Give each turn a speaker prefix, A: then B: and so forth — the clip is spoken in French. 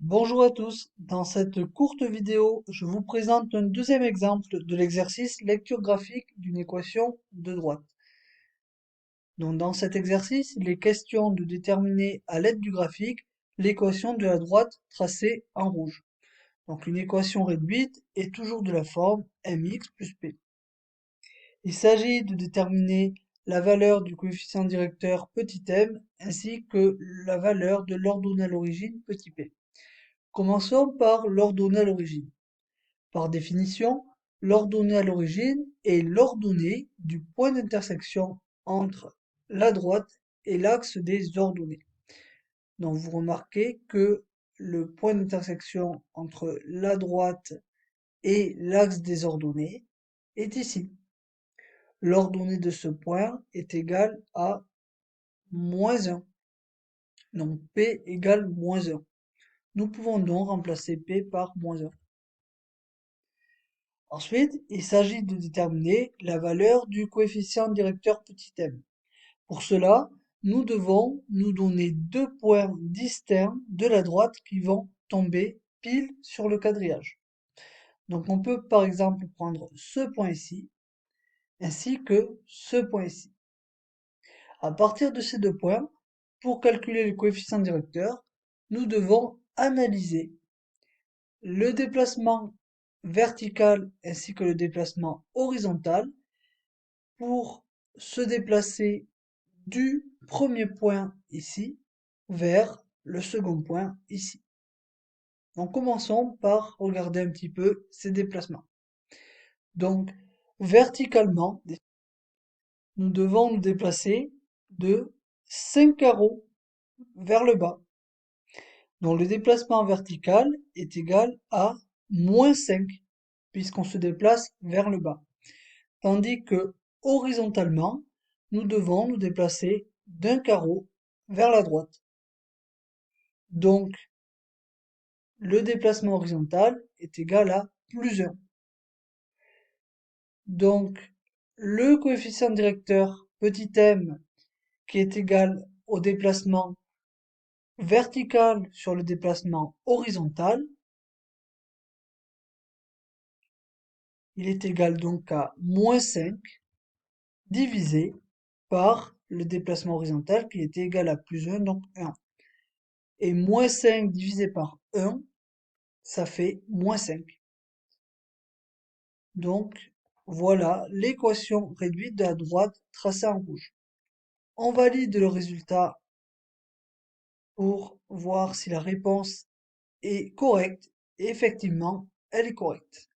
A: Bonjour à tous, dans cette courte vidéo, je vous présente un deuxième exemple de l'exercice lecture graphique d'une équation de droite. Donc dans cet exercice, il est question de déterminer à l'aide du graphique l'équation de la droite tracée en rouge. Donc une équation réduite est toujours de la forme mx plus p. Il s'agit de déterminer la valeur du coefficient directeur petit m ainsi que la valeur de l'ordonnée à l'origine petit p. Commençons par l'ordonnée à l'origine. Par définition, l'ordonnée à l'origine est l'ordonnée du point d'intersection entre la droite et l'axe des ordonnées. Donc vous remarquez que le point d'intersection entre la droite et l'axe des ordonnées est ici. L'ordonnée de ce point est égale à -1. Donc P égale -1. Nous pouvons donc remplacer P par -1. Ensuite, il s'agit de déterminer la valeur du coefficient directeur petit m. Pour cela, nous devons nous donner deux points distincts de la droite qui vont tomber pile sur le quadrillage. Donc on peut par exemple prendre ce point ici, ainsi que ce point ici. À partir de ces deux points, pour calculer le coefficient directeur, nous devons analyser le déplacement vertical ainsi que le déplacement horizontal pour se déplacer du premier point ici vers le second point ici. Donc commençons par regarder un petit peu ces déplacements. Donc verticalement, nous devons nous déplacer de 5 carreaux vers le bas. Donc le déplacement vertical est égal à -5 puisqu'on se déplace vers le bas. Tandis que horizontalement, nous devons nous déplacer d'un carreau vers la droite. Donc, le déplacement horizontal est égal à +1. Donc, le coefficient directeur petit m qui est égal au déplacement vertical sur le déplacement horizontal, il est égal donc à -5 divisé par le déplacement horizontal qui était égal à +1, donc 1. Et -5 divisé par 1, ça fait -5. Donc, voilà l'équation réduite de la droite tracée en rouge. On valide le résultat pour voir si la réponse est correcte. Et effectivement, elle est correcte.